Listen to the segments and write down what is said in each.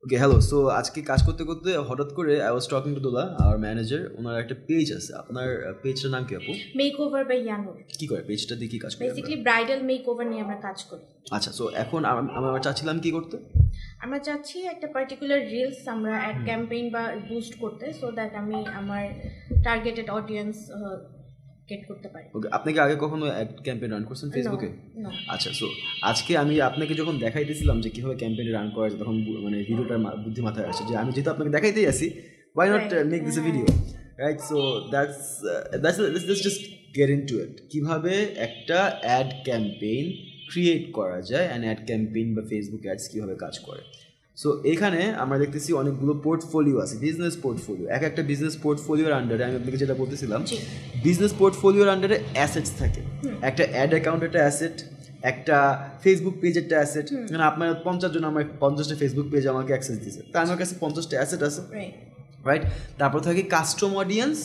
Okay hello so আজকে কাজ করতে করতে হঠাৎ করে I was talking to Dola our manager, ওনার একটা পেজ আছে। আপনার পেজটার নাম কি আপু? Makeover by Yanur. কি করে পেজটা দিয়ে কি কাজ করে? বেসিক্যালি ব্রাইডাল মেকওভার নিয়ে আমরা কাজ করি। আচ্ছা, সো এখন আমরা চাচ্ছিলাম কি করতে? আমরা চাচ্ছি একটা পার্টিকুলার রিলস আমরা অ্যাড ক্যাম্পেইন বা বুস্ট করতে, সো দ্যাট আমি আমার টার্গেটেড অডিয়েন্স গেট করতে পারি। ওকে, আপনি কি আগে কখনো অ্যাড ক্যাম্পেইন রান করছেন ফেসবুকে? আচ্ছা, সো আজকে আমি আপনাকে যখন দেখাইতেছিলাম যে কীভাবে ক্যাম্পেইন রান করা যায়, তখন মানে ভিডিওটার বুদ্ধি মাথায় আসে যে আমি যেহেতু আপনাকে দেখাইতেই আসি, why not make this a video, right? So that's just get into it. কীভাবে একটা অ্যাড ক্যাম্পেইন ক্রিয়েট করা যায় অ্যান্ড অ্যাড ক্যাম্পেইন বা ফেসবুক অ্যাডস কীভাবে কাজ করে। সো এখানে আমরা দেখতেছি অনেকগুলো পোর্টফোলিও আছে, বিজনেস পোর্টফোলিও। একটা বিজনেস পোর্টফোলিওর আন্ডারে আমি আপনাকে যেটা বলতেছিলাম, বিজনেস পোর্টফোলিওর আন্ডারে অ্যাসেটস থাকে। একটা অ্যাড অ্যাকাউন্ট একটা অ্যাসেট, একটা ফেসবুক পেজ একটা অ্যাসেট। মানে আপনার 50 জন আমার 50টা ফেসবুক পেজ আমাকে অ্যাক্সেস দিয়েছে, তা আমার কাছে 50টা অ্যাসেট আছে, রাইট? তারপর থাকে কাস্টম অডিয়েন্স,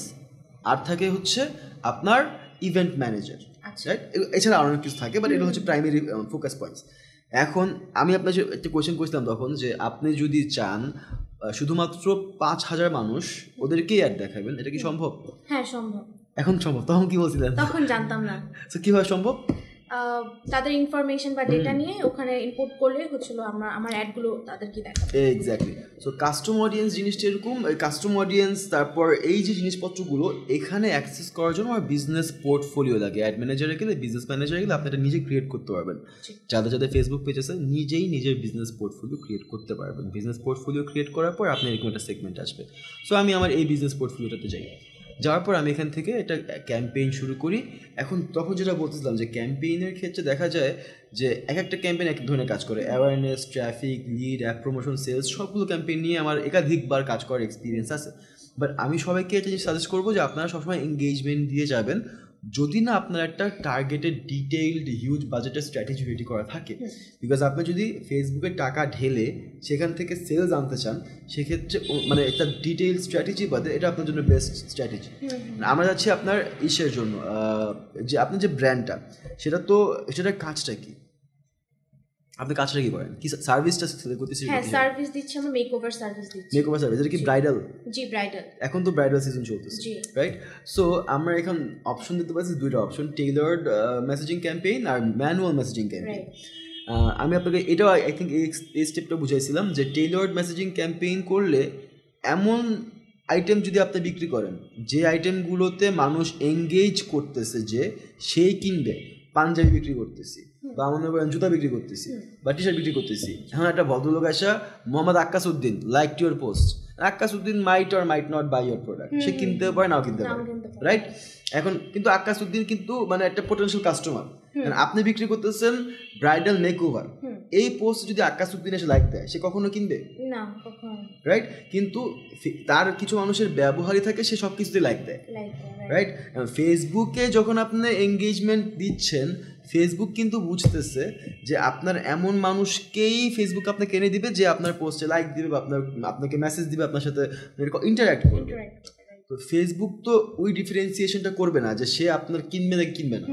আর থাকে হচ্ছে আপনার ইভেন্ট ম্যানেজার, রাইট? এছাড়া আরও অনেক কিছু থাকে, বাট এটা হচ্ছে প্রাইমারি ফোকাস পয়েন্টস। এখন আমি আপনাকে একটা কোয়েশ্চেন করছিলাম তখন যে আপনি যদি চান শুধুমাত্র 5,000 মানুষ ওদেরকেই অ্যাড দেখাবেন, এটা কি সম্ভব? হ্যাঁ সম্ভব। এখন সম্ভব, তখন কি বলছিলেন? তখন জানতাম না। তো কীভাবে সম্ভব? তাদের ইনফরমেশন বা ডেটা নিয়ে ওখানে ইনপুট করলে হচ্ছিল আমার অ্যাডগুলো তাদেরকে দেখাবে। এক্স্যাক্টলি। সো কাস্টম অডিয়েন্স জিনিসটা এরকম, কাস্টম অডিয়েন্স, তারপর এই যে জিনিসপত্রগুলো এখানে অ্যাক্সেস করার জন্য আমার বিজনেস পোর্টফোলিও লাগে। অ্যাড ম্যানেজারে গেলে, বিজনেস ম্যানেজারে গেলে আপনি এটা নিজে ক্রিয়েট করতে পারবেন। যাদের যাদের ফেসবুক পেজ আছে নিজেই নিজের বিজনেস পোর্টফোলিও ক্রিয়েট করতে পারবেন। বিজনেস পোর্টফোলিও ক্রিয়েট করার পর আপনার এরকম একটা সেগমেন্ট আসবে। সো আমি আমার এই বিজনেস পোর্টফোলিওটাতে যাই, যাওয়ার পর আমি এখান থেকে একটা ক্যাম্পেইন শুরু করি। তখন যেটা বলতেছিলাম যে ক্যাম্পেইনের ক্ষেত্রে দেখা যায় যে একটা ক্যাম্পেইন এক ধরনের কাজ করে, awareness, traffic, lead, app promotion, sales, সবগুলো ক্যাম্পেইন নিয়ে আমার একাধিকবার কাজ করার এক্সপিরিয়েন্স আছে। বাট আমি সবাইকে এটা জিনিস সাজেস্ট করবো যে আপনারা সবসময় এঙ্গেজমেন্ট দিয়ে যাবেন, যদি না আপনার একটা টার্গেটেড ডিটেইলড হিউজ বাজেটের স্ট্র্যাটেজি রেডি করা থাকে। বিকজ আপনি যদি ফেসবুকে টাকা ঢেলে সেখান থেকে সেলস আনতে চান, সেক্ষেত্রে মানে একটা ডিটেইল স্ট্র্যাটেজি বাদে এটা আপনার জন্য বেস্ট স্ট্র্যাটেজি। আমরা যাচ্ছি আপনার ইসের জন্য, যে আপনার যে ব্র্যান্ডটা সেটার কাজটা কি, আপনি কাজটা কি করেন, কি সার্ভিসটা সেল করতেছি? হ্যাঁ, সার্ভিস দিচ্ছি আমরা, মেকওভার সার্ভিস দিচ্ছি। মেকওভার সার্ভিস, এটা কি ব্রাইডাল? জি, ব্রাইডাল। এখন তো ব্রাইডাল সিজন চলতেছে, রাইট? সো আমরা এখন অপশন দিতে পারছি, দুইটা অপশন, টেইলার্ড মেসেজিং ক্যাম্পেইন আর ম্যানুয়াল মেসেজিং ক্যাম্পেইন। আমি আপনাকে এটাও আই থিঙ্ক এই স্টেপটা বুঝাইছিলাম যে টেইলার্ড মেসেজিং ক্যাম্পেইন করলে এমন আইটেম যদি আপনি বিক্রি করেন যে আইটেমগুলোতে মানুষ এঙ্গেজ করতেছে, যে সেই কিনবে। পাঞ্জাবি বিক্রি করতেছি, বা মনে করেন জুতা বিক্রি করতেছি, বা টি শার্ট বিক্রি করতেছি। এখন একটা ভদ্রলোক আসা, Mohammad Akkas Uddin, like to your post. Akkas Uddin might or might not buy your product, সে কিনতেও পারে নাও কিনতে পারে, রাইট? এখন কিন্তু আক্কাস উদ্দিন কিন্তু মানে একটা পোটেনশিয়াল কাস্টমার, আপনি বিক্রি করতেছেন ব্রাইডাল মেকওভার। এই পোস্ট যদি আক্কাস উদ্দিন এসে লাইক দেয়, সে কখনো কিনবে না, রাইট? কিন্তু তার কিছু মানুষের ব্যবহারই থাকে, সে সব কিছুতে লাইক দেয়, রাইট? ফেসবুকে যখন আপনি এঙ্গেজমেন্ট দিচ্ছেন, ফেসবুক কিন্তু বুঝতেছে যে আপনার এমন মানুষকেই ফেসবুক আপনাকে এনে দিবে যে আপনার পোস্টে লাইক দিবে বা আপনাকে মেসেজ দিবে, আপনার সাথে ইন্টারাক্ট করবে। তো ফেসবুক তো ওই ডিফারেন্সিয়েশনটা করবে না যে সে আপনার কিনবে নাকি কিনবে না,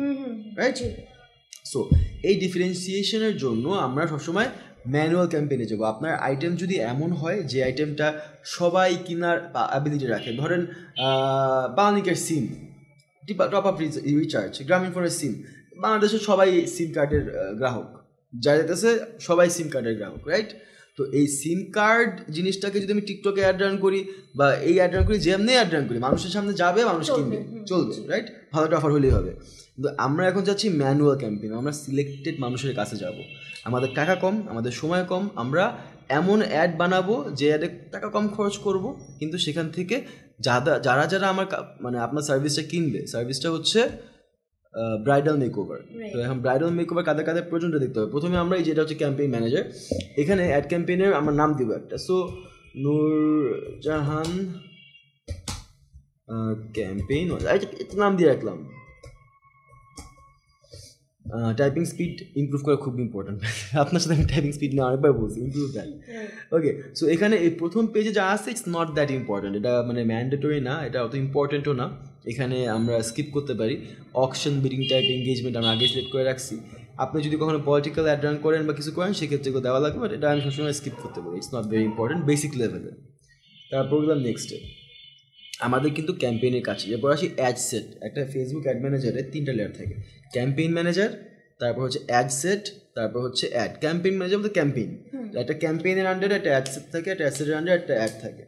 রাইট? সো এই ডিফারেন্সিয়েশনের জন্য আমরা সবসময় ম্যানুয়াল ক্যাম্পেইনে যাবো। আপনার আইটেম যদি এমন হয় যে আইটেমটা সবাই কেনার অ্যাবিলিটি রাখে, ধরেন বাংলালিংকের সিম, টপ আপ রিচার্জ, গ্রামীণফোনের সিম, বাংলাদেশের সবাই সিম কার্ডের গ্রাহক, যা যেতেছে সবাই সিম কার্ডের গ্রাহক, রাইট? তো এই সিম কার্ড জিনিসটাকে যদি আমি টিকটকে অ্যাড রান করি বা এই অ্যাড রান করি, যেমনি অ্যাড রান করি, মানুষের সামনে যাবে, মানুষ কিনবে, চলবে, রাইট? ভালো একটা অফার হলেই হবে। কিন্তু আমরা এখন যাচ্ছি ম্যানুয়াল ক্যাম্পেইন, আমরা সিলেক্টেড মানুষের কাছে যাব, আমাদের টাকা কম, আমাদের সময় কম, আমরা এমন অ্যাড বানাবো যে অ্যাডে টাকা কম খরচ করব, কিন্তু সেখান থেকে যারা যারা আমার মানে আপনার সার্ভিসটা কিনবে, সার্ভিসটা হচ্ছে ব্রাইডাল মেকওভার। তো এখন ব্রাইডাল মেকওভার কাদের কাদের প্রয়োজনটা দেখতে হবে। প্রথমে আমরা এই যেটা হচ্ছে ক্যাম্পেইন ম্যানেজার, এখানে অ্যাড ক্যাম্পেইনের আমরা নাম দিব একটা, সো নূরজাহান ক্যাম্পেইন, নাম দিয়ে রাখলাম। টাইপিং স্পিড ইমপ্রুভ করা খুব ইম্পর্টেন্ট, আপনার সাথে আমি টাইপিং স্পিড নিয়ে অনেকবার বলছি, ইমপ্রুভ দ্যাট। ওকে, সো এখানে এই প্রথম পেজে যা আছে ইটস নট দ্যাট ইম্পর্টেন্ট, এটা মানে ম্যান্ডেটরি না, এটা অত ইম্পর্টেন্টও না, এখানে আমরা স্কিপ করতে পারি। অকশন বিডিং টাইপ এঙ্গেজমেন্ট আমরা আগে সিলেক্ট করে রাখছি। আপনি যদি কখনো পলিটিক্যাল অ্যাড রান করেন বা কিছু করেন সেক্ষেত্রে এগুলো দেওয়া লাগবে, বাট এটা আমি সবসময় স্কিপ করতে পারি, it's not very important basic লেভেলে। তারপর গেলাম নেক্সটে, আমাদের কিন্তু ক্যাম্পেইনের কাছে এরপর আসি অ্যাড সেট। একটা ফেসবুক অ্যাড ম্যানেজারে 3টা লেয়ার থাকে, ক্যাম্পেইন ম্যানেজার, তারপর হচ্ছে অ্যাড সেট, তারপর হচ্ছে অ্যাড। ক্যাম্পেইন ম্যানেজার বলতে ক্যাম্পেইন, একটা ক্যাম্পেইনের আন্ডারে একটা অ্যাড সেট থাকে, একটা অ্যাড সেটের আন্ডারে একটা অ্যাড থাকে।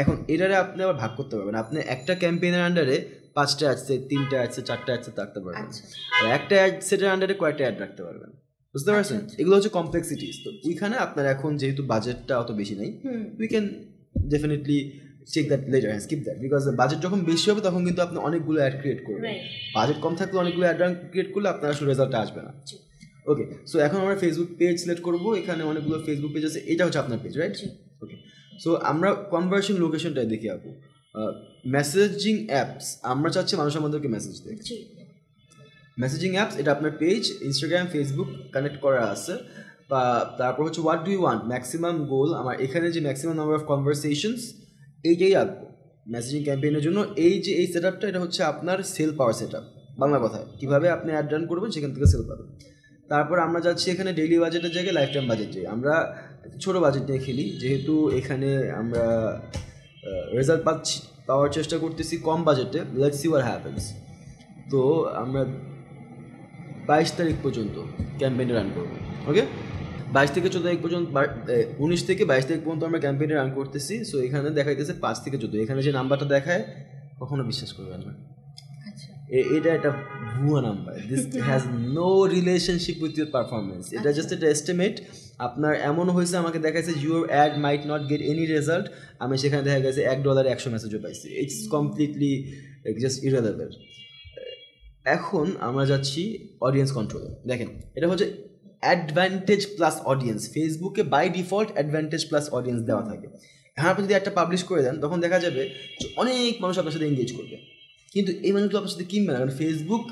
এখন এটারে আপনি আবার ভাগ করতে পারবেন, আপনি একটা ক্যাম্পেইনের আন্ডারে 5টা অ্যাড সেট, 3টা অ্যাড সেট, 4টা অ্যাড সেট রাখতে পারবেন, আর একটা অ্যাড সেটের আন্ডারে কয়েকটা অ্যাড রাখতে পারবেন, বুঝতে পারছেন? এগুলো হচ্ছে কমপ্লেক্সিটিস। তো ওইখানে আপনার এখন যেহেতু বাজেটটা অত বেশি নেই, we can definitely check that later and skip that, because budget যখন বেশি হবে তখন কিন্তু আপনি অনেকগুলো অ্যাড ক্রিয়েট করবেন, বাজেট কম থাকলে অনেকগুলো অ্যাড ক্রিয়েট করলে আপনার আসলে রেজাল্টটা আসবে না। ওকে, সো এখন আমরা ফেসবুক পেজ সিলেক্ট করবো, এখানে অনেকগুলো ফেসবুক পেজ আছে, এটা হচ্ছে আপনার পেজ, রাইট? ওকে, সো আমরা কনভার্সন লোকেশনটাই দেখি আপু। মেসেজিং অ্যাপস, আমরা চাচ্ছি মানুষ আমাদেরকে মেসেজ দেয়। মেসেজিং অ্যাপস, এটা আপনার পেজ, ইনস্টাগ্রাম, ফেসবুক কানেক্ট করা আছে। বা তারপর হচ্ছে what do you want, maximum goal, আমার এখানে যে ম্যাক্সিমাম নাম্বার অফ কনভারসেশনস এইটাই আঁকবো মেসেজিং ক্যাম্পেইনের জন্য। এই যে এই সেট আপটা, এটা হচ্ছে আপনার sale power set up, Bangla কথায় কীভাবে আপনি অ্যাড রান করবেন সেখান থেকে সেল পাবেন। তারপর আমরা যাচ্ছি এখানে ডেইলি বাজেটের জায়গায় লাইফ টাইম বাজেট, যে আমরা ছোটো বাজেট নিয়ে খেলি, যেহেতু এখানে আমরা রেজাল্ট পাওয়ার চেষ্টা করতেছি কম বাজেটে। Let's see what happens. তো আমরা 22 তারিখ পর্যন্ত ক্যাম্পেইনটা রান করবো। ওকে, 22 থেকে 14 তারিখ পর্যন্ত, 19 থেকে 22 তারিখ পর্যন্ত আমরা ক্যাম্পেইনটা রান করতেছি। সো এখানে দেখাইতেছে 5 থেকে 14, এখানে যে নাম্বারটা দেখায় কখনো বিশ্বাস করবেন না, এটা একটা ভুয়া number. This has no relationship with your performance, এটা জাস্ট একটা এস্টিমেট। আপনার এমন হয়েছে, আমাকে দেখাইছে your ad might not get any result, আমি সেখানে দেখা গেছে $1 100 মেসেজও পাইছি। It's completely just irrelevant. এখন আমরা যাচ্ছি অডিয়েন্স কন্ট্রোলে। দেখেন, এটা হচ্ছে অ্যাডভান্টেজ প্লাস অডিয়েন্স। ফেসবুকে by default advantage plus audience দেওয়া থাকে। এখন আপনি যদি একটা পাবলিশ করে দেন, তখন দেখা যাবে যে অনেক মানুষ আপনার সাথে এঙ্গেজ করবে, কিন্তু এই মানুষগুলো আপনার সাথে কিনবে না, কারণ ফেসবুক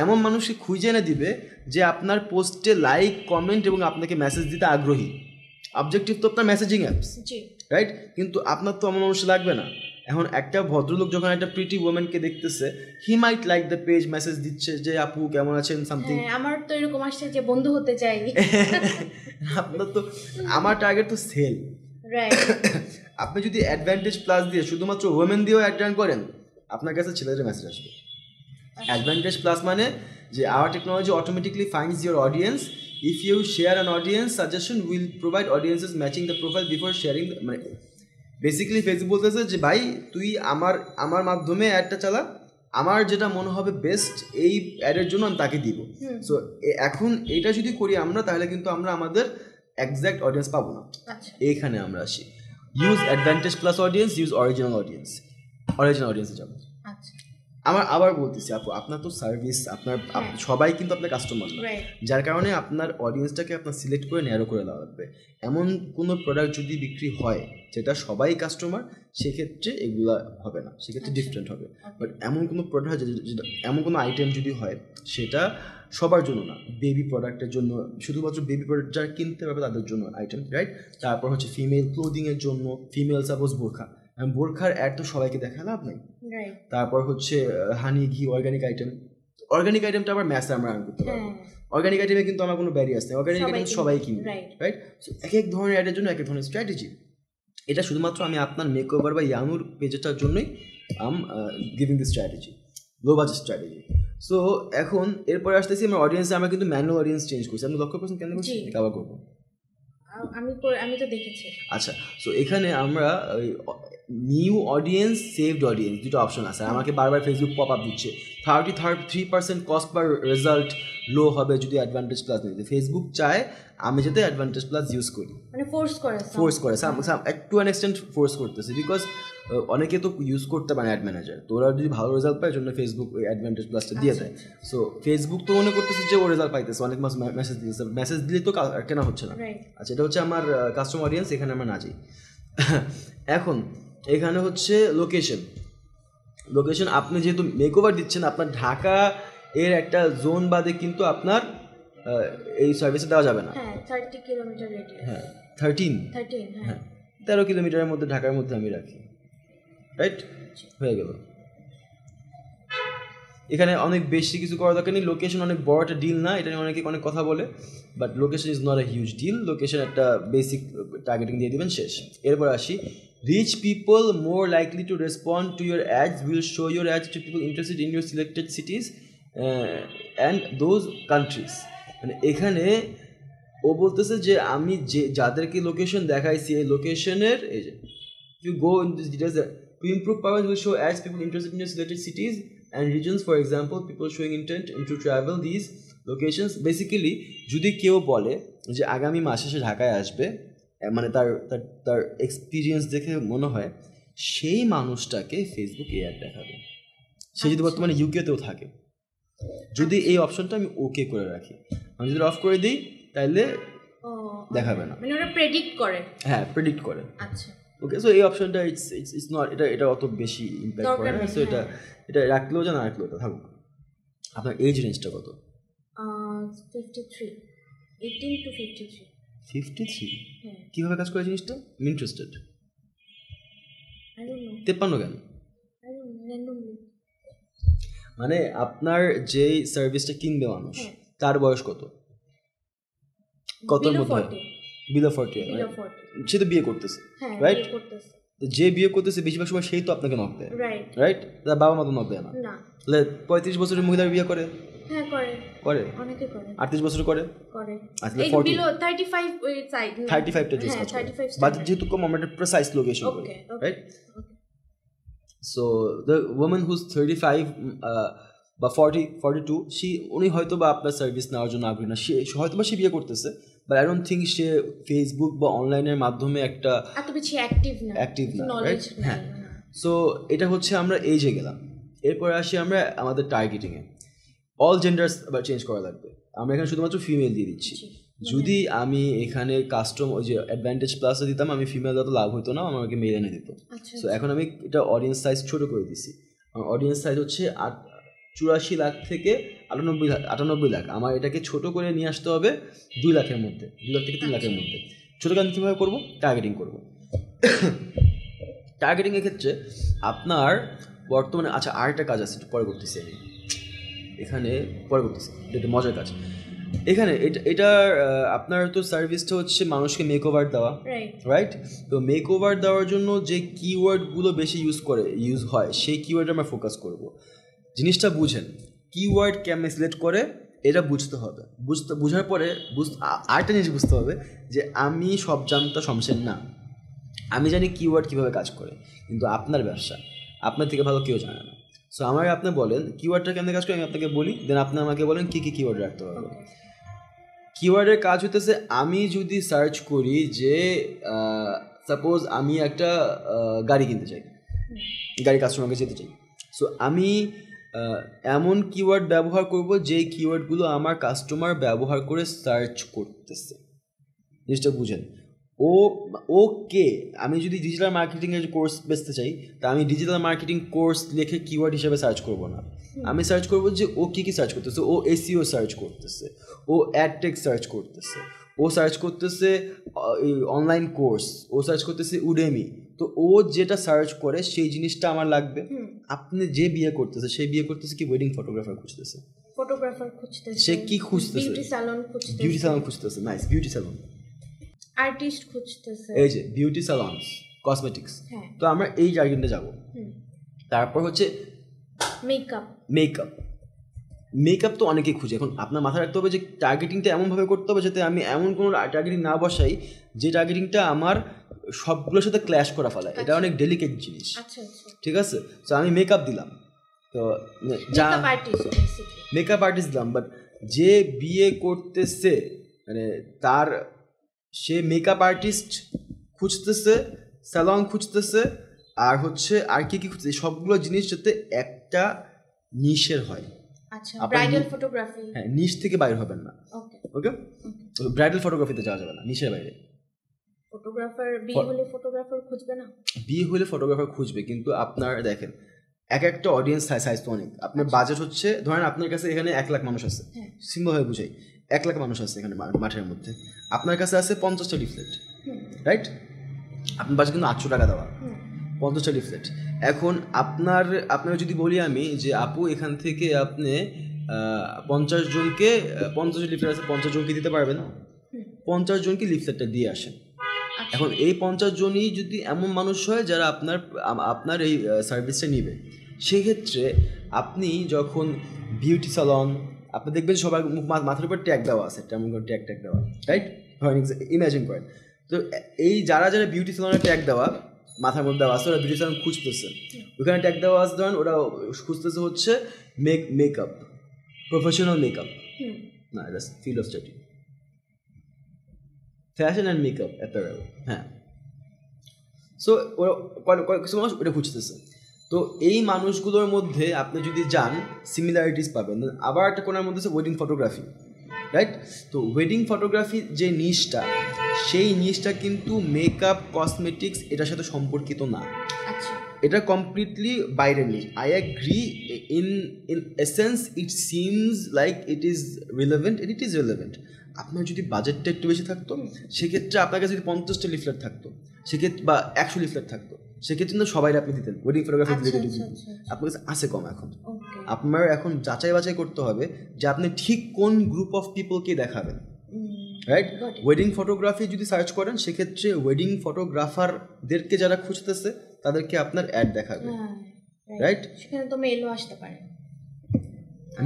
এমন মানুষকে খুঁজে এনে দিবে যে আপনার পোস্টে লাইক, কমেন্ট এবং আপনাকে মেসেজ দিতে আগ্রহী। অবজেক্টিভ তো আপনার মেসেজিং অ্যাপস, রাইট? কিন্তু আপনার তো এমন মানুষ লাগবে না। এখন একটা ভদ্রলোক যখন একটা প্রিটি ওমেনকে দেখতেছে, he might like the page, message দিচ্ছে যে আপু কেমন আছেন, সামথিং। আমার তো এরকম আসছে যে বন্ধু হতে চাই। আপনার তো, আমার টার্গেট তো সেল, রাইট? আপনি যদি অ্যাডভান্টেজ প্লাস দিয়ে শুধুমাত্র ওমেন দিয়েও অ্যাড রান করেন, আপনার কাছে ছেলেদের মেসেজ আসবে। অ্যাডভান্টেজ প্লাস মানে যে our technology automatically finds your audience, if you share an audience suggestion will provide audiences matching the profile before sharing. মানে বেসিক্যালি ফেসবুক বলতেছে যে ভাই তুই আমার মাধ্যমে অ্যাডটা চালা, আমার যেটা মনে হবে বেস্ট এই অ্যাডের জন্য আমি তাকে দিব। সো এখন এটা যদি করি আমরা, তাহলে কিন্তু আমরা আমাদের এক্স্যাক্ট অডিয়েন্স পাবো না। এইখানে আমরা আসি, use advantage plus audience, use original audience. Original অডিয়েন্সে যাবো। আমার আবার বলতেছি আপু, আপনার তো সার্ভিস, আপনার সবাই কিন্তু আপনার কাস্টমার না, যার কারণে আপনার অডিয়েন্সটাকে আপনার সিলেক্ট করে ন্যারো করে দেওয়া লাগবে। এমন কোনো প্রোডাক্ট যদি বিক্রি হয় যেটা সবাই কাস্টমার, সেক্ষেত্রে এগুলা হবে না, সেক্ষেত্রে ডিফারেন্ট হবে। বাট এমন কোনো প্রোডাক্ট, যেটা এমন কোনো আইটেম যদি হয় সেটা সবার জন্য না, বেবি প্রোডাক্টের জন্য, শুধুমাত্র বেবি প্রোডাক্ট যারা কিনতে পারবে তাদের জন্য আইটেম, রাইট? তারপর হচ্ছে ফিমেল ক্লোদিংয়ের জন্য, ফিমেল সাপোজ বোরখা, বোরখার অ্যাড তো সবাইকে দেখা লাভ নাই। তারপর হচ্ছে হানি, ঘি, অর্গানিক আইটেম। অর্গানিক আইটেমটা আবার ম্যাসে আমরা রান করতে পারবো। অর্গানিক আইটেমে কিন্তু আমার কোনো ব্যারিয়ার নেই, অর্গানিক আইটেম সবাই কিনবে, রাইট? সো এক এক ধরনের অ্যাডের জন্য এক এক ধরনের স্ট্র্যাটেজি। এটা শুধুমাত্র আমি আপনার মেকওভার বা ইয়ানুর পেজটার জন্যই giving this strategy, low budget strategy. So এখন এরপরে আসতেছি আমরা অডিয়েন্সে, আমরা কিন্তু ম্যানুয়াল অডিয়েন্স চেঞ্জ করছি। আপনি লক্ষ্য করছেন কেন করছি? কভার করবো, আমি তো দেখেছি। আচ্ছা, সো এখানে আমরা নিউ অডিয়েন্স, সেভড অডিয়েন্স দুটো অপশন আছে। আমাকে বারবার ফেসবুক পপ আপ দিচ্ছে 33% কস্ট পার রেজাল্ট লো হবে যদি অ্যাডভান্টেজ প্লাস নিতে। ফেসবুক চায় আমি যাতে অ্যাডভান্টেজ প্লাস ইউজ করি, মানে ফোর্স করে টু অ্যান এক্সটেন্ট ফোর্স করতেছে, বিকজ অনেকে তো ইউজ করতে পারে অ্যাড ম্যানেজার, তো ওরা যদি ভালো রেজাল্ট পায় জন্য ফেসবুক ওই অ্যাডভান্টেজ প্লাসটা দিয়ে দেয়। সো ফেসবুক তো মনে করতেছে যে ও রেজাল্ট পাইতেছে, অনেক মাস মেসেজ দিতেছে, মেসেজ দিলে তো কেনা হচ্ছে না। আচ্ছা, এটা হচ্ছে আমার কাস্টমার অডিয়েন্স, এখানে আমরা না যাই। এখন এখানে হচ্ছে লোকেশন, আপনি যেহেতু মেকওভার দিচ্ছেন, আপনার ঢাকা এর একটা জোন বাদে কিন্তু আপনার এই সার্ভিসে দেওয়া যাবে না। হ্যাঁ, 30 কিলোমিটার রেডিয়াস। হ্যাঁ, 13 হ্যাঁ 13 কিলোমিটারের মধ্যে ঢাকার মধ্যে আমি রাখি, রাইট? হয়ে গেল। এখানে অনেক বেশি কিছু করার দরকার নেই, লোকেশন অনেক বড় একটা ডিল না, এটা নিয়ে অনেকে অনেক কথা বলে, but location is not a huge deal, location একটা বেসিক টার্গেটিং দিয়ে দিবেন, শেষ। এরপর আসি, reach people more likely to respond to your ads, will show your ads to people interested in your selected cities and those countries. মানে এখানে ও বলতেছে যে আমি যে যাদেরকে লোকেশন দেখাইছি এই লোকেশনের, এই যে you go in this details to improve power will show ads people interested in your selected cities and regions, for example people showing intent to travel these locations. Basically যদি কেউ বলে যে আগামী মাসে সে ঢাকায় আসবে, মানে তার তার এক্সপিরিয়েন্স দেখে মনে হয় সেই মানুষটাকে ফেসবুক অ্যাড দেখাবে, সে যদি বর্তমানে ইউকেতেও থাকে, যদি এই অপশনটা আমি ওকে করে রাখি, আমি যদি অফ করে দিই তাহলে দেখাবে না, মানে ওরা প্রেডিক্ট করে, হ্যাঁ প্রেডিক্ট করে। আচ্ছা ওকে, সো এই অপশনটা ইটস নট, এটা অত বেশি ইম্প্যাক্ট করে না, সো এটা রাখলেও যা না রাখলেও এটা থাকুক। আপনার এজ রেঞ্জটা কত? 53, 18 to 53। 53? কীভাবে কাজ করে জিনিসটা? আমি ইন্টারেস্টেড। 53 কেন? মানে আপনার যেই সার্ভিসটা কিনবে মানুষ তার বয়স কত? কতর মধ্যে? বিলো 40। সে তো বিয়ে করতেছে, রাইট? যে বিয়ে করতেছে বেশিরভাগ সময় সেই তো আপনাকে নক দেয়, রাইট? তার বাবা মা তো নক দেয় না। তাহলে 35 বছরের মহিলার বিয়ে করে? হ্যাঁ করে, অনেকে করে। 38 বছর করে? আসলে 35টা চুজ করে, বাট যেহেতু কম আমরা একটা প্রিসাইজ লোকেশন করি, right? So the woman whose 35 বা 42, উনি হয়তো বা আপনার সার্ভিস নেওয়ার জন্য আগ্রহী না, সে হয়তো বা সে বিয়ে করতেছে, but I don't think say Facebook বা অনলাইনের মাধ্যমে একটা এত বেশি অ্যাক্টিভ না, রাইট? হ্যাঁ, সো এটা হচ্ছে আমরা এজে গেলাম। এরপরে আসি আমরা আমাদের টার্গেটিংয়ে। অল জেন্ডার্স আবার চেঞ্জ করা লাগবে, আমরা এখানে শুধুমাত্র ফিমেল দিয়ে দিচ্ছি। যদি আমি এখানে কাস্টম ওই যে অ্যাডভান্টেজ প্লাসে দিতাম, আমি ফিমেল যত লাভ হতো না, আমাকে মেল এনে দিত। সো এখন আমি এটা অডিয়েন্স সাইজ ছোটো করে দিছি, আমার অডিয়েন্স সাইজ হচ্ছে 84 লাখ থেকে 98 লাখ। আমার এটাকে ছোট করে নিয়ে আসতে হবে 2 লাখের মধ্যে, 2 লাখ থেকে 3 লাখের মধ্যে। ছোটো কাজ কীভাবে করবো? টার্গেটিং করবো। টার্গেটিংয়ের ক্ষেত্রে আপনার বর্তমানে, আচ্ছা আরেকটা কাজ আছে, পরে করতেছি আমি, এখানে পরে করতেছি, এটা মজার কাজ। এখানে এটার আপনার তো সার্ভিসটা হচ্ছে মানুষকে মেক ওভার দেওয়া, রাইট? তো মেক ওভার দেওয়ার জন্য যে কিওয়ার্ডগুলো বেশি ইউজ হয় সেই কিওয়ার্ডে আমরা ফোকাস করব। জিনিসটা বুঝেন, কিওয়ার্ড কেমনে সিলেক্ট করে এটা বুঝতে হবে। বুঝার পরে আরেকটা জিনিস বুঝতে হবে যে আমি সব জানতা শমশের না, আমি জানি কিওয়ার্ড কীভাবে কাজ করে, কিন্তু আপনার ব্যবসা, আপনার থেকে ভালো কেউ জানে না। সো আমাকে আপনি বলেন কিওয়ার্ডটা কেমনে কাজ করে, আমি আপনাকে বলি, দেন আপনি আমাকে বলেন কী কী কিওয়ার্ড রাখতে হবে। কিওয়ার্ডের কাজ হইতেছে, আমি যদি সার্চ করি যে সাপোজ আমি একটা গাড়ি কিনতে চাই, গাড়ি কাস্টমারকে যেতে চাই, সো আমি এমন কিওয়ার্ড ব্যবহার করব যে কিওয়ার্ডগুলো আমার কাস্টমার ব্যবহার করে সার্চ করতেছে। জিনিসটা বুঝেন, ওকে আমি যদি ডিজিটাল মার্কেটিংয়ের কোর্স বেচতে চাই, তা আমি ডিজিটাল মার্কেটিং কোর্স লিখে কিওয়ার্ড হিসেবে সার্চ করব না, আমি সার্চ করব যে ও কী কী সার্চ করতেছে। ও এসইও সার্চ করতেছে, ও অ্যাডটেক সার্চ করতেছে, ও সার্চ করতেছে অনলাইন কোর্স, ও সার্চ করতেছে উডেমি। তো ও যেটা সার্চ করে সেই জিনিসটা আমার লাগবে। আপনি যে বিয়ে করতেছে সেই বিয়ে করতেছে কি ওয়েডিং ফটোগ্রাফার খুঁজতেছে, সে কি খুঁজতেছে? বিউটি স্যালন খুঁজতেছে, নাইস বিউটি স্যালন। আর্টিস্ট খুঁজতেছে, এই যে বিউটি স্যালনস, কসমেটিক্স। তো আমরা এই টার্গেটে যাব। তারপর হচ্ছে মেকআপ তো অনেকেই খুঁজে। এখন আপনার মাথায় রাখতে হবে যে টার্গেটিংটা এমনভাবে করতে হবে যাতে আমি এমন কোনো টার্গেটিং না বসাই যে টার্গেটিংটা আমার সবগুলোর সাথে ক্ল্যাশ করা ফেলায়। এটা অনেক ডেলিকেট জিনিস, ঠিক আছে? সো আমি মেকআপ দিলাম, তো মেকআপ আর্টিস্ট দিলাম, বাট যে বিয়ে করতেছে মানে সে মেকআপ আর্টিস্ট খুঁজতেছে, স্যালন খুঁজতেছে, আর হচ্ছে আর কি খুঁজতেছে, সবগুলো জিনিস যাতে একটা নিশের হয়। আচ্ছা, ব্রাইডাল ফটোগ্রাফি, হ্যাঁ, নিশ থেকে বাইরে হবেন না। ওকে, ব্রাইডাল ফটোগ্রাফিতে যাওয়া যাবে না, নিশের বাইরে। ফটোগ্রাফার বিয়ে হলে ফটোগ্রাফার খুঁজবে না? বিয়ে হলে ফটোগ্রাফার খুঁজবে, কিন্তু আপনার দেখেন এক একটা অডিয়েন্স সাইজ তো অনেক। আপনার বাজেট হচ্ছে, ধরেন আপনার কাছে এখানে 1 লাখ মানুষ আছে, সিম্পল হয়ে বুঝাই, 1 লাখ মানুষ আছে এখানে মাঠের মধ্যে, আপনার কাছে আছে 50টা লিফলেট, রাইট? আপনার বাজেট কিন্তু 800 টাকা দেওয়া। 50টা লিফলেট। এখন আপনার যদি বলি আমি যে আপু এখান থেকে আপনি 50 জনকে 50 লিফলেট আছে 50 জনকে দিতে পারবেন, 50 জনকে লিফলেটটা দিয়ে আসেন। এখন এই 50 জনই যদি এমন মানুষ হয় যারা আপনার এই সার্ভিসটা নিবে, সেক্ষেত্রে আপনি যখন বিউটি সালন, আপনি দেখবেন সবার মাথার উপর ট্যাগ দেওয়া আছে, তেমন করে ট্যাগ দেওয়া, রাইট? ইমাজিন করেন তো এই যারা বিউটি সালনের ট্যাগ দেওয়া মাথার মধ্যে দেওয়া আছে, ওরা বিউটি সালন খুঁজতেছে, ওখানে ট্যাগ দেওয়া আছে, ধরেন ওরা খুঁজতেছে হচ্ছে মেকআপ, প্রফেশনাল মেকআপ, না এটা field of study, fashion and makeup apparel, হ্যাঁ। সো ওরা কিছু মানুষ ওটা খুঁজতেছে। তো এই মানুষগুলোর মধ্যে আপনি যদি যান সিমিলারিটিস পাবেন। আবার একটা কোনার মধ্যে হচ্ছে ওয়েডিং ফটোগ্রাফি, রাইট? তো ওয়েডিং ফটোগ্রাফি যে নিশটা, সেই নিশটা কিন্তু মেকআপ কসমেটিক্স এটার সাথে সম্পর্কিত না, এটা কমপ্লিটলি বাইরের niche. I agree, in essence it seems like it is relevant, and it is relevant. আপনার যদি বাজেটটা একটু বেশি থাকতো, সেক্ষেত্রে আপনার কাছে যদি 50টা লিফলেট থাকতো, সেক্ষেত্রে বা 100 লিফলেট থাকতো, সেক্ষেত্রে কিন্তু সবাই আপনি দিতেন ওয়েডিং ফটোগ্রাফি রিলেটেড। আপনার কাছে আছে কম, এখন আপনার এখন যাচাই বাছাই করতে হবে যে আপনি ঠিক কোন গ্রুপ অফ পিপলকে দেখাবেন, রাইট? ওয়েডিং ফটোগ্রাফি যদি সার্চ করেন, সেক্ষেত্রে ওয়েডিং ফটোগ্রাফারদেরকে যারা খুঁজতেছে তাদেরকে আপনার অ্যাড দেখাবে, রাইট? সেখানে তো মেলও আসতে পারে,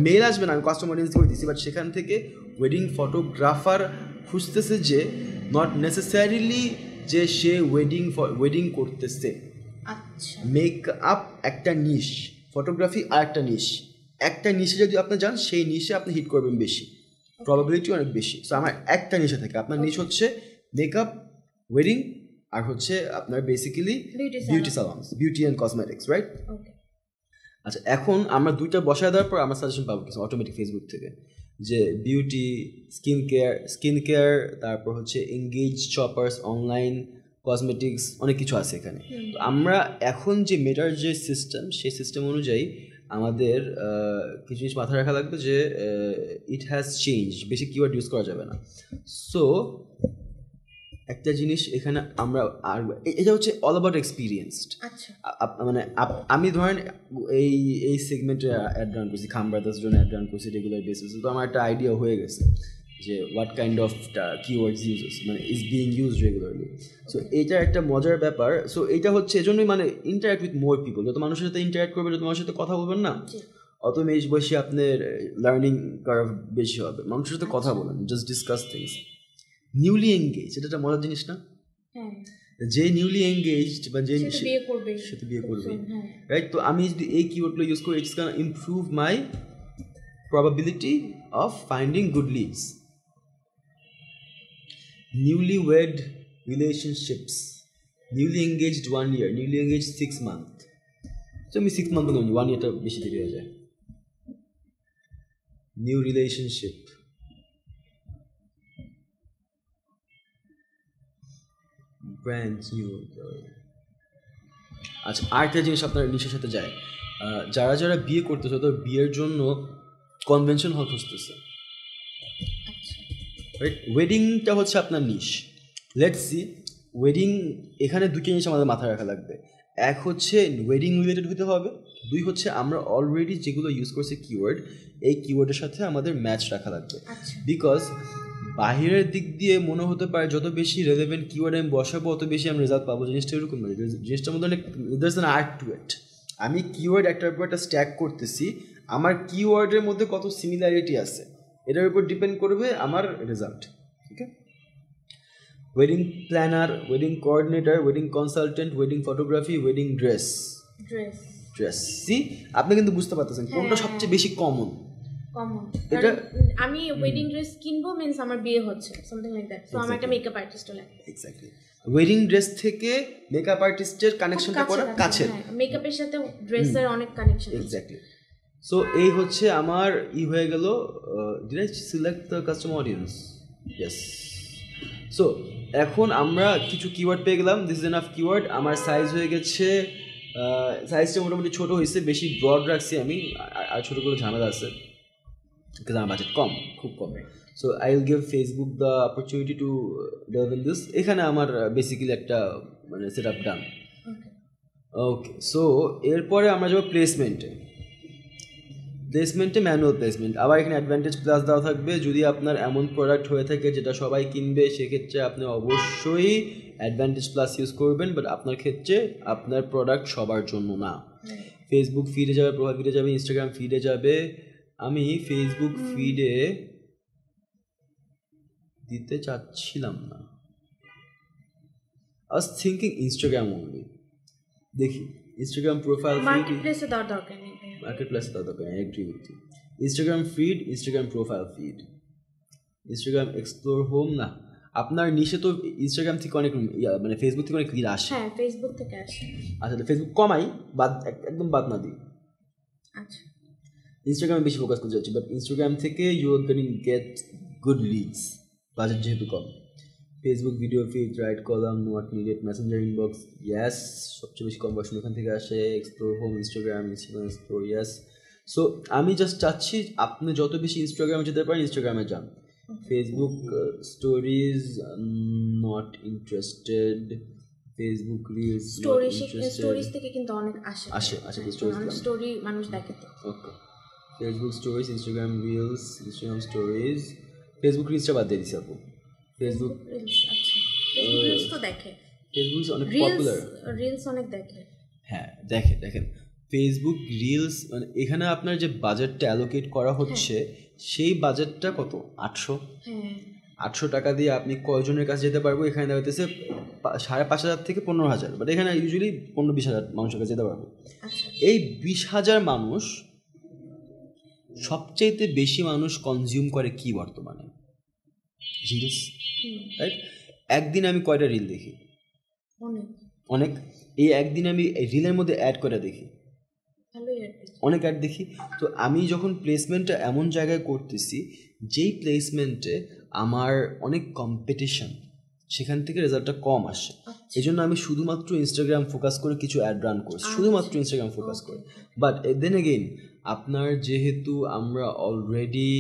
মেল আসবে না, আমি কাস্টমার অডিয়েন্স করে দিচ্ছি, বাট সেখান থেকে ওয়েডিং ফটোগ্রাফার খুঁজতেছে যে নট নেসেসারিলি যে সে ওয়েডিং করতেছে। আচ্ছা, মেকআপ একটা নিশ, ফটোগ্রাফি আর একটা নিশ, একটা নিশে যদি আপনি যান, সেই নিশে আপনি হিট করবেন বেশি, প্রবাবিলিটি অনেক বেশি। সো আমার একটা নিশে থাকে, আপনার নিশ হচ্ছে মেকআপ, ওয়েডিং, আর হচ্ছে আপনার basically beauty salons, beauty and cosmetics, right? আচ্ছা, এখন আমরা দুইটা বসায় দেওয়ার পর আমরা সাজেশন পাবো কিছু অটোমেটিক ফেসবুক থেকে, যে বিউটি, স্কিন কেয়ার, তারপর হচ্ছে এঙ্গেজ শপার্স, অনলাইন কসমেটিক্স, অনেক কিছু আছে এখানে। তো আমরা এখন যে মেটার যে সিস্টেম, সেই সিস্টেম অনুযায়ী আমাদের কিছু জিনিস মাথায় রাখা লাগবে যে ইট হ্যাজ চেঞ্জ, বেশি কিওয়ার্ড ইউজ করা যাবে না। সো একটা জিনিস এখানে আমরা, আর এটা হচ্ছে অল অ্যাবাউট এক্সপিরিয়েন্সড। মানে আমি ধরেন এই সেগমেন্টে অ্যাড রান করছি, খাম্বাদাস জন্য অ্যাড রান করছি রেগুলার বেসিসে, তো আমার একটা আইডিয়া হয়ে গেছে যে what kind of keywords uses মানে is being use regularly. So এইটা একটা মজার ব্যাপার। সো এইটা হচ্ছে এজন্যই মানে ইন্টারাক্ট উইথ মোর পিপল, যত মানুষের সাথে ইন্টারাক্ট করবেন, যত মানুষের সাথে কথা বলবেন না, অত বেশি আপনার লার্নিং কার্ভ বেশি হবে। মানুষের সাথে কথা বলেন, just discuss things. Newly engage, এটা একটা মজার জিনিস না? যে নিউলি এঙ্গেজড বা যে সাথে বিয়ে করবে, রাইট? তো আমি যদি এই কিওয়ার্ডগুলো ইউজ করি, it's gonna improve my probability of finding good leads. Newly wed relationships, newly engaged 1 year, newly engaged 6 months। তো আমি 6 month বলি, 1 yearটা বেশি দেরি হয়ে যায়। New relationship, brand new. আচ্ছা, আরেকটা জিনিস আপনার নিশের সাথে যায়, যারা বিয়ে করতেছে, তো বিয়ের জন্য কনভেনশন হল খুঁজতেছে, রাইট? ওয়েডিংটা হচ্ছে আপনার নিশ। লেটস সি, ওয়েডিং, এখানে দুটো জিনিস আমাদের মাথায় রাখা লাগবে। এক হচ্ছে ওয়েডিং রিলেটেড হতে হবে, দুই হচ্ছে আমরা অলরেডি যেগুলো ইউজ করছি কিওয়ার্ড, এই কিওয়ার্ডের সাথে আমাদের ম্যাচ রাখা লাগবে। বিকজ বাহিরের দিক দিয়ে মনে হতে পারে যত বেশি রেলেভেন্ট কিওয়ার্ড আমি বসাবো, অত বেশি আমি রেজাল্ট পাবো। জিনিসটা এরকম নয়, জিনিসটার মধ্যে অনেক দেয়ারস অ্যান আর্ট টু ইট। আমি কিওয়ার্ড একটার উপর একটা স্ট্যাক করতেছি, আমার কিওয়ার্ডের মধ্যে কত সিমিলারিটি আছে, এটার উপর ডিপেন্ড করবে আমার result. Okay, wedding planner, wedding coordinator, wedding consultant, wedding photography, wedding dress. See, আপনি কিন্তু বুঝতে পারতেছেন কোনটা সবচেয়ে বেশি কমন। এটা আমি ওয়েডিং ড্রেস কিনবো মিন্স আমার বিয়ে হচ্ছে, সামথিং লাইক দ্যাট। সো আমার একটা মেকআপ আর্টিস্ট লাগবে। এক্স্যাক্টলি, ওয়েডিং ড্রেস থেকে মেকআপ আর্টিস্টের কানেকশনটা করা কাছে, মেকআপের সাথে ড্রেসের অনেক কানেকশন। এক্স্যাক্টলি। সো এই হচ্ছে আমার হয়ে গেল, did I select the customer audience? Yes. So এখন আমরা কিছু কিওয়ার্ড পেয়ে গেলাম, দিস ইজ এনাফ কিওয়ার্ড। আমার সাইজ হয়ে গেছে, সাইজটা মোটামুটি ছোট হয়েছে, বেশি ব্রড রাখছি আমি, আর ছোটো করে ঝামেলা আছে, because আমার বাজেট কম, খুব কম। So I will give Facebook the opportunity to develop in this. এখানে আমার বেসিক্যালি একটা মানে set up done. Okay, so এরপরে আমরা যাবো প্লেসমেন্টে ম্যানুয়াল প্লেসমেন্ট। আবার এখানে অ্যাডভান্টেজ প্লাস দেওয়া থাকবে, যদি আপনার এমন প্রোডাক্ট হয়ে থাকে যেটা সবাই কিনবে সেক্ষেত্রে আপনি অবশ্যই অ্যাডভান্টেজ প্লাস ইউজ করবেন, বাট আপনার ক্ষেত্রে আপনার প্রোডাক্ট সবার জন্য না। ফেসবুক ফিডে যাবে, প্রোফাইল ফিডে যাবে, ইনস্টাগ্রাম ফিডে যাবে। আমি ফেসবুক ফিডে দিতে চাচ্ছিলাম না, I was thinking Instagram only. দেখি ইনস্টাগ্রাম প্রোফাইল ফিড, মার্কেটপ্লেসে দেওয়ার দরকার নেই, মার্কেটপ্লেসে দেওয়ার দরকার নেই, agree with you. Instagram feed, Instagram profile feed, Instagram explore home না। আপনার নিশে তো ইনস্টাগ্রাম থেকে অনেক মানে ফেসবুক থেকে অনেক রিল আসে। হ্যাঁ, ফেসবুক থেকে আসে। আচ্ছা, ফেসবুক কমাই, বাদ একদম বাদ না দিই। আচ্ছা, ইনস্টাগ্রামে বেশি ফোকাস করতে যাচ্ছি, বাট ইনস্টাগ্রাম থেকে you are can get good leads, budget যেহেতু কম। Facebook video feed, right column, not needed, messenger inbox, yes সবচেয়ে বেশি কনভার্সন এখান থেকে আসে। Explore home, Instagram explore, yes. So আমি জাস্ট চাচ্ছি আপনি যত বেশি ইনস্টাগ্রামে যেতে পারেন ইনস্টাগ্রামে যান। Facebook stories not interested, Facebook reels stories থেকে কিন্তু অনেক আসে স্টোরি মানুষ দেখে তো। Okay, Facebook stories, Instagram reels, Instagram stories, Facebook রিলসটা বাদ দিয়ে দিছি আপু। ফেসবুক রিলস, আচ্ছা ফেসবুক রিলস তো দেখে, ফেসবুক অনেক পপুলার, রিলস অনেক দেখে। হ্যাঁ দেখেন ফেসবুক রিলস, মানে এখানে আপনার যে বাজেটটা অ্যালোকেট করা হচ্ছে সেই বাজেটটা কত? 800 টাকা দিয়ে আপনি কয়জনের কাছে যেতে পারবো? এখানে দেখা যাচ্ছে 5,500 থেকে 15,000, বাট এখানে ইউজুয়ালি 15-20,000 মানুষের কাছে যেতে পারবো। এই 20,000 মানুষ, সবচেয়ে বেশি মানুষ কনজিউম করে কি বর্তমানে? Reels, right? একদিন আমি কয়টা রিল দেখি? অনেক। এই একদিন আমি রিলের মধ্যে অ্যাড করে দেখি, অনেক অ্যাড দেখি। তো আমি যখন প্লেসমেন্টটা এমন জায়গায় করতেছি যেই প্লেসমেন্টে আমার অনেক কম্পিটিশন, সেখান থেকে রেজাল্টটা কম আসে, এই জন্য আমি শুধুমাত্র ইনস্টাগ্রাম ফোকাস করে কিছু অ্যাড রান করছি, শুধুমাত্র ইনস্টাগ্রাম ফোকাস করে। বাট দেন এগেইন আপনার যেহেতু আমরা অলরেডি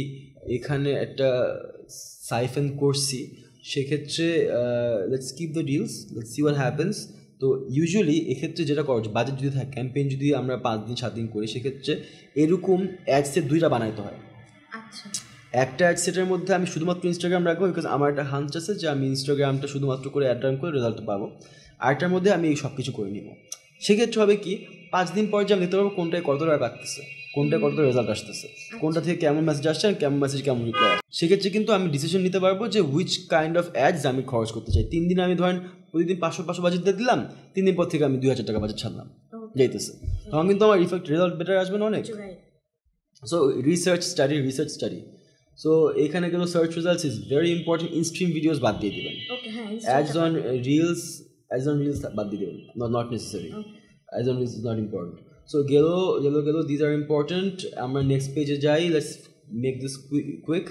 এখানে একটা সাইফেন করছি, সেক্ষেত্রে let's keep the deals, let's see what happens. তো ইউজুয়ালি এক্ষেত্রে যেটা করা, বাজেট যদি থাকে, ক্যাম্পেইন যদি আমরা 5 দিন 7 দিন করি, সেক্ষেত্রে এরকম অ্যাডসেট 2টা বানাইতে হয়। একটা অ্যাড সেটের মধ্যে আমি শুধুমাত্র ইনস্টাগ্রাম রাখবো, বিকজ আমার একটা হাঞ্চ আছে যে আমি ইনস্টাগ্রামটা শুধুমাত্র করে অ্যাড রান করে রেজাল্ট পাবো। আরেকটার মধ্যে আমি এই সব কিছু করে নিব। সেক্ষেত্রে হবে কি, 5 দিন পর যে আমি দেখতে পারবো কোনটায় কত টাকা কাটতেছে, কোনটায় কত রেজাল্ট আসতেছে, কোনটা থেকে কেমন মেসেজ আসছে, কেমন মেসেজ কেমন রিপ্লাই আসছে। সেক্ষেত্রে কিন্তু আমি ডিসিশন নিতে পারবো যে হুইচ কাইন্ড অফ অ্যাডস আমি খরচ করতে চাই। 3 দিন আমি ধরেন প্রতিদিন 500 বাজেট দিয়ে দিলাম, 3 দিন পর থেকে আমি 2,000 টাকা বাজেট ছাড়লাম, যাইতেছে, তখন কিন্তু আমার রেজাল্ট বেটার আসবে না অনেক। So research study. সো এখানে কিন্তু search results is very important. Instream videos বাদ দিয়ে দেবেন, অ্যাডস অন রিলস বাদ দিয়ে দেবেন, not necessary. Ads on reels is not important. So গেলো দিজ আর ইম্পর্টেন্ট। আমরা নেক্সট পেজে যাই, let's make this quick.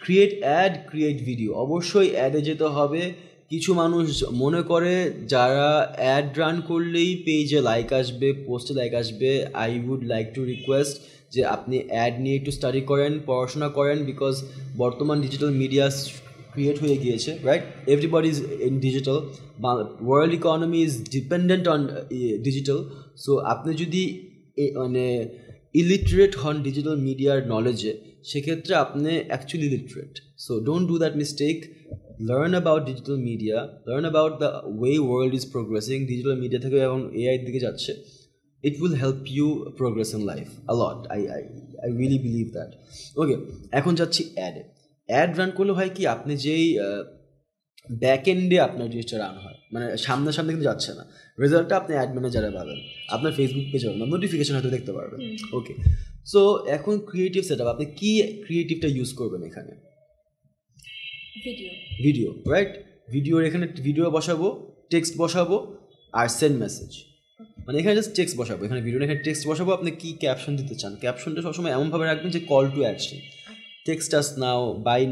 Create video, অবশ্যই অ্যাডে যেতে হবে। কিছু মানুষ মনে করে যারা অ্যাড রান করলেই পেজে লাইক আসবে, পোস্টে লাইক আসবে। I would like to request যে আপনি অ্যাড নিয়ে একটু স্টাডি করেন, পড়াশোনা করেন, বিকজ বর্তমান ডিজিটাল মিডিয়া ক্রিয়েট হয়ে গিয়েছে, right? Everybody is in digital, world economy is dependent on digital. So আপনি যদি মানে ইলিটারেট হন ডিজিটাল মিডিয়ার নলেজে, সেক্ষেত্রে আপনি actually literate. So don't do that mistake. Learn about digital media, learn about the way world is progressing. Digital media থেকে এখন AI দিকে যাচ্ছে. It will help you progress in life a lot. I really believe that. Okay, এখন যাচ্ছি add run করলে হয় কি, আপনি যেই ব্যাক এন্ডে আপনার জিনিসটা রান হয়, মানে সামনে কিন্তু যাচ্ছে না, রেজাল্টটা আপনি অ্যাড ম্যানেজারে পাবেন, আপনার ফেসবুক পেজে পাবেন, নোটিফিকেশন হয়তো দেখতে পারবেন। ওকে, সো এখন ক্রিয়েটিভ সেটআপ, আপনি কি ক্রিয়েটিভটা ইউজ করবেন? এখানে ভিডিও, রাইট? ভিডিওর এখানে ভিডিও বসাবো, টেক্সট বসাবো আর সেন্ড মেসেজ। মানে এখানে জাস্ট টেক্সট বসাবো, এখানে ভিডিওর এখানে টেক্সট বসাবো। আপনি কি ক্যাপশন দিতে চান, ক্যাপশনটা সবসময় এমনভাবে রাখবেন যে call to action. Text us now, buy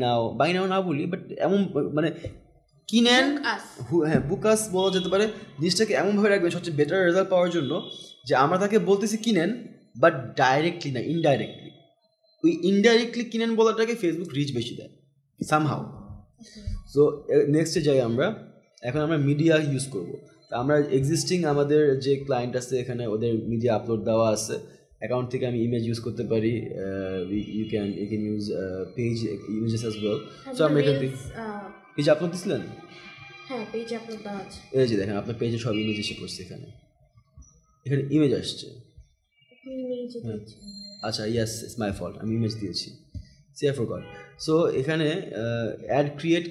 now না বলি, বাট এমন মানে কিনেন, হ্যাঁ বুক আস বলা যেতে পারে। জিনিসটাকে এমনভাবে রাখবেন সবচেয়ে বেটার রেজাল্ট পাওয়ার জন্য, যে আমরা তাকে বলতেছি কিনেন, বাট ডাইরেক্টলি না, ইনডাইরেক্টলি। ওই ইনডাইরেক্টলি কিনেন বলাটাকে ফেসবুক রিচ বেশি দেয় সামহাউ। সো নেক্সটে যাই আমরা। এখন আমরা মিডিয়া ইউজ করবো। আমরা এক্সিস্টিং আমাদের যে ক্লায়েন্ট আছে এখানে ওদের মিডিয়া আপলোড দেওয়া আছে, অ্যাকাউন্ট থেকে আমি ইমেজ ইউজ করতে পারি, you can use page images as well. So আমরা এখান থেকে পেজ আপলোড দিছিলেন? হ্যাঁ, পেজ আপলোড দেওয়া আছে। এই যে দেখেন আপনার পেজে সব ইমেজ এসে পড়ছে, এখানে ইমেজ আসছে। আচ্ছা, ইয়েস, ইটস মাই ফল্ট, আমি ইমেজ দিয়েছি, সি আই ফরগট। সো এখানে ad create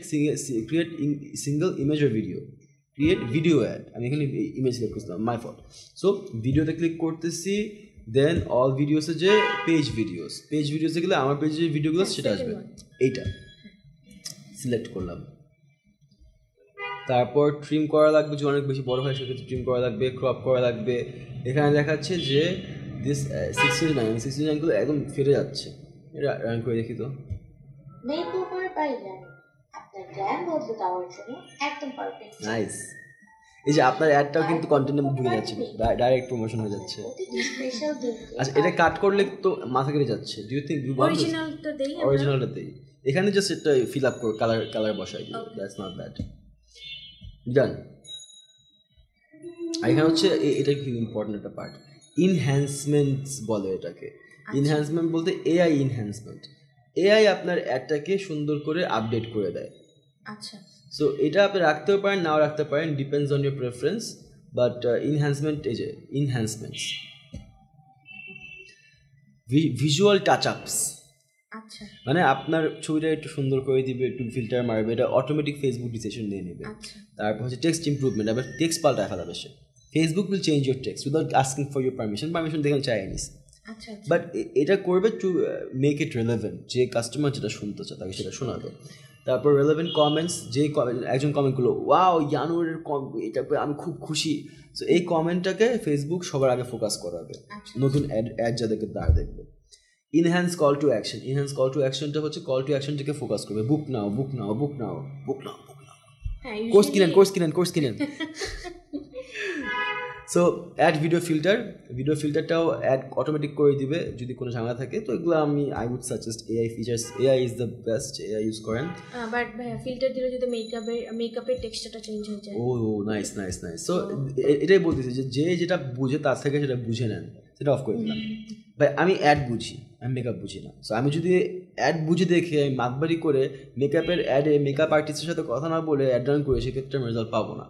single image or video, create video ad, আমি এখানে ইমেজ ক্লিক করছিলাম, মাই ফল্ট। সো ভিডিওতে ক্লিক করতেছি, দেন অল ভিডিওসে যে পেজ ভিডিওসে গেলে আমার পেজে যে ভিডিওগুলো সেটা আসবে, এইটা সিলেক্ট করলাম। তারপর ট্রিম করা লাগবে, যদি অনেক বেশি বড় হয় সেক্ষেত্রে ট্রিম করা লাগবে, ক্রপ করা লাগবে। এখানে দেখাচ্ছে যে দিস 69 গুলো একদম ফেটে যাচ্ছে। এটা রান করে দেখি তো। নাইস। এই যে আপনার অ্যাডটাও কিন্তু কন্টেন্টের মধ্যে ঢুকে যাচ্ছে, ডাইরেক্ট প্রমোশন হয়ে যাচ্ছে। আচ্ছা, এটা কাট করলে তো মাথা কেটে যাচ্ছে। ডু ইউ থিংক অরিজিনালটা দেই? এখানে জাস্ট এটা ফিল আপ করে কালার বসাই দিই, দ্যাটস নট ব্যাড। ডান। আর এখানে হচ্ছে এটা খুব ইম্পর্টেন্ট একটা পার্ট, ইনহ্যান্সমেন্টস বলে এটাকে। ইনহ্যান্সমেন্ট বলতে এআই এনহ্যান্সমেন্ট। এআই আপনার অ্যাডটাকে সুন্দর করে আপডেট করে দেয়। আচ্ছা। সো এটা আপনি রাখতেও পারেন, নাও রাখতে পারেন, depends on your preference. But enhancement, এই যে ইনহ্যান্সমেন্টস, ভিজুয়াল টাচ আপস, আচ্ছা, মানে আপনার ছবিটা একটু সুন্দর করে দিবে, একটু ফিল্টার মারবে, এটা অটোমেটিক ফেসবুক ডিসিশন নিয়ে নেবে। তারপর হচ্ছে টেক্সট ইমপ্রুভমেন্ট, আবার টেক্সট পাল্টা ফেলা বেশি। Facebook will change your text without asking for your permission দেখেন চাইনিজ। বাট এটা করবে টু মেক ইট রেলেভেন্ট, যে কাস্টমার যেটা শুনতে চায় তাকে সেটা শোনাবে। তারপর রেলেভেন্ট কমেন্টস, যে একজন কমেন্ট করলো ওয়াও ইয়ানুরের এটা আমি খুব খুশি, সো এই কমেন্টটাকে ফেসবুক সবার আগে ফোকাস করাবে, নতুন অ্যাড যাদেরকে তারা দেখবে। ইনহ্যান্স কল টু অ্যাকশনটা হচ্ছে কল টু অ্যাকশনটাকে ফোকাস করবে, বুক নাও। কোর্স কিনেন। সো অ্যাড ভিডিও ফিল্টারটাও অ্যাড অটোমেটিক করে দিবে যদি কোনো ঝামেলা থাকে। তো এগুলো I would suggest AI features, AI is the best, AI use করেন। বাট ফিল্টার দিলে যদি মেকআপের টেক্সচারটা চেঞ্জ হয়ে যায়। ও নাইস। সো এটাই বলতেছি যে যেটা বুঝে তার থেকে সেটা বুঝে নেন, সেটা অফ করে দিলাম। ভাই আমি অ্যাড বুঝি, আমি মেকআপ বুঝি না। সো আমি যদি অ্যাড বুঝে দেখে আমি মাতবাড়ি করে মেকআপের অ্যাডে মেকআপ আর্টিস্টের সাথে কথা না বলে অ্যাড রান করে, সেক্ষেত্রে আমি রেজাল্ট পাবো না।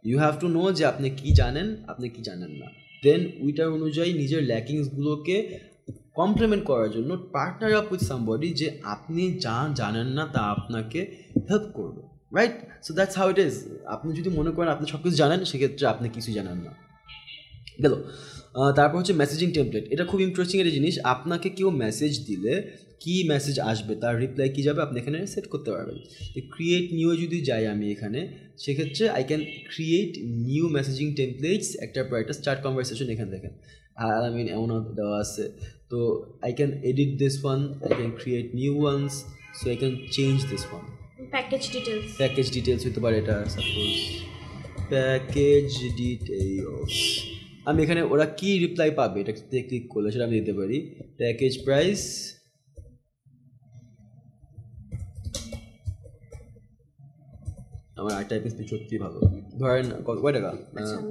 ইউ হ্যাভ টু নো যে আপনি কি জানেন, আপনি কি জানেন না, দেন ওইটার অনুযায়ী নিজের ল্যাকিংসগুলোকে কমপ্লিমেন্ট করার জন্য পার্টনার আপ উইথ সামবডি, যে আপনি যা জানেন না তা আপনাকে হেল্প করবে, right? So that's how it is. আপনি যদি মনে করেন আপনি সব কিছু জানেন, সেক্ষেত্রে আপনি কিছু জানেন না, গেল। তারপর হচ্ছে মেসেজিং টেমপ্লেট। এটা খুব ইন্টারেস্টিং একটা জিনিস। আপনাকে কেউ মেসেজ দিলে কি মেসেজ আসবে, তার রিপ্লাই কী যাবে, আপনি এখানে সেট করতে পারবেন। ক্রিয়েট নিউ যদি যাই আমি এখানে, সেক্ষেত্রে I can create new messaging templates, একটার পর একটা স্টার্ট কনভারসেশন এখানে দেখেন এমন দেওয়া আছে। তো I can edit this one, I can create new ones, so I can change this one. Package details হতে পারে এটা, সাপোজ প্যাকেজ ডিটেলস। আমি এখানে ওরা কি রিপ্লাই পাবে এটাতে ক্লিক করলে সেটা আমি দিতে পারি। প্যাকেজ প্রাইস, আমার টাইপিং স্পিড সত্যি ভালো, ধরেন কয় টাকা,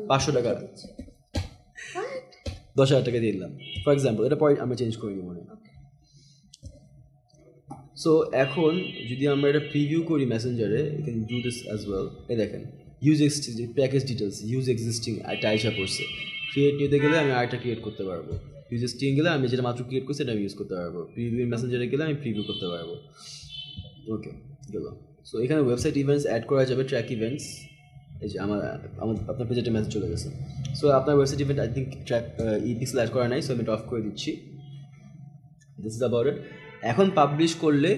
500 টাকা, 10,000 টাকা দিয়ে দিলাম ফর এক্সাম্পল। এটা পরে আমরা চেঞ্জ করে নিই মনে। সো এখন যদি আমরা এটা প্রিভিউ করি মেসেঞ্জারে, you can do this as well. এই দেখেন প্যাকেজ ডিটেলস ইউজ এক্সিস্টিং একটা আইসা পড়ছে। ক্রিয়েট নিতে গেলে আমি আরেকটা ক্রিয়েট করতে পারবো, ইউজ এক্সিস্টিং গেলে আমি যেটা মাত্র ক্রিয়েট করছি সেটা আমি ইউজ করতে পারবো, প্রিভিউ মেসেঞ্জারে গেলে আমি প্রিভিউ করতে পারবো। ওকে, গেল। সো এখানে ওয়েবসাইট ইভেন্টস অ্যাড করা যাবে, ট্র্যাক ইভেন্টস। এই যে আপনার পেজে একটা মেসেজ চলে গেছে। সো আপনার website event I think track pixel ad করা নাই, সো আমি এটা অফ করে দিচ্ছি। This is about it. এখন পাবলিশ করলে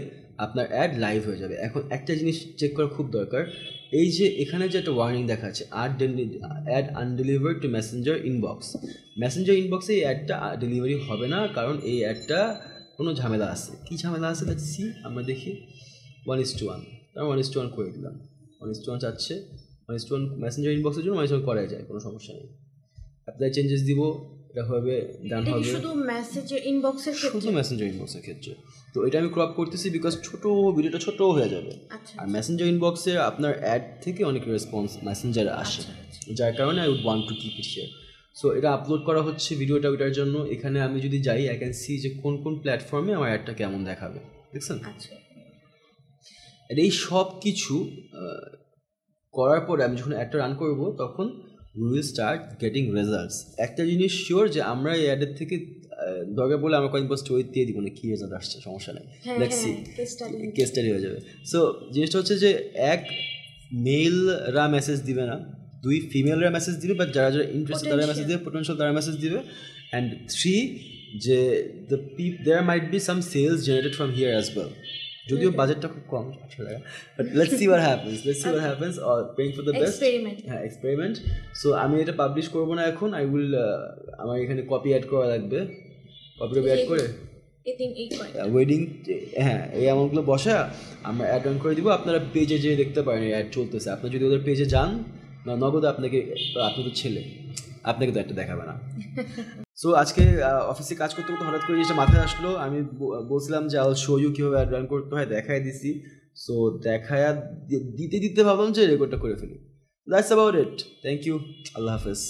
আপনার অ্যাড লাইভ হয়ে যাবে। এখন একটা জিনিস চেক করা খুব দরকার, এই যে এখানে যে একটা ওয়ার্নিং দেখাচ্ছে, ad undelivered to messenger inbox. Messenger ইনবক্সে এই অ্যাডটা ডেলিভারি হবে না, কারণ এই অ্যাডটা কোনো ঝামেলা আছে। কী ঝামেলা আছে দেখছি আমরা, দেখি 1:1, তার 1:1 করে দিলাম। 1:1 চাচ্ছে, 1:1 মেসেঞ্জার ইনবক্সের জন্য 1:1 করাই যায়, কোনো সমস্যা নেই। অ্যাপ্লাই চেঞ্জেস দিব, এটা হবে ডান হবে শুধু মেসেঞ্জার ইনবক্সের ক্ষেত্রে। তো এটা আমি ক্রপ করতেছি বিকজ ভিডিওটা ছোট হয়ে যাবে। আর মেসেঞ্জার ইনবক্সে আপনার অ্যাড থেকে অনেক রেসপন্স মেসেঞ্জারে আসে, যার কারণে I would want to keep it here. So এটা আপলোড করা হচ্ছে ভিডিওটা ওইটার জন্য। এখানে আমি যদি যাই আই ক্যান সি যে কোন কোন প্ল্যাটফর্মে আমার অ্যাডটা কেমন দেখাবে, দেখছেন? আচ্ছা, এই সব কিছু করার পরে আমি যখন অ্যাডটা রান করবো তখন we will start getting results. একটা জিনিস শিওর যে আমরা এই অ্যাডের থেকে দরকার বলে আমরা কয়েক বছর স্টোরি দিয়ে দিব না কী রেজাল্ট আসছে, সমস্যা নেই, দেখছি কেস স্টাডি হয়ে যাবে। সো জিনিসটা হচ্ছে যে এক মেলরা মেসেজ দিবে না, দুই ফিমেলরা মেসেজ দিবে, বাট যারা যারা ইন্টারেস্টেড তারা মেসেজ দিবে, পোটেনশিয়াল তারা মেসেজ দিবে, অ্যান্ড থ্রি যে there might be some sales generated from here as well. যদিও বাজেটটা খুব কম, 800 টাকা, but let's see what happens, or praying for the best. হ্যাঁ, এক্সপেরিমেন্ট। সো আমি এটা পাবলিশ করবো না এখন, আই উইল আমার এখানে কপি অ্যাড করা লাগবে, কপি অ্যাড করে ওয়েডিং, হ্যাঁ এই অ্যামাউন্টগুলো বসা আমরা অ্যাড রান করে দিব। আপনারা পেজে যেয়ে দেখতে পারেন এই অ্যাড চলতেছে। আপনি যদি ওদের পেজে যান নগদ আপনাকে, আপনি তো ছেলে, আপনাকে তো একটা দেখাবে না। সো আজকে অফিসে কাজ করতে করতে হঠাৎ করে জিনিসটা মাথায় আসলো, আমি বলছিলাম যে আল শো ইউ কীভাবে অ্যাড রান করতে হয়, দেখাই দিছি। সো দেখায়া দিতে ভাবলাম যে রেকর্ডটা করে ফেলি। That's about it. Thank you, আল্লাহ হাফেজ।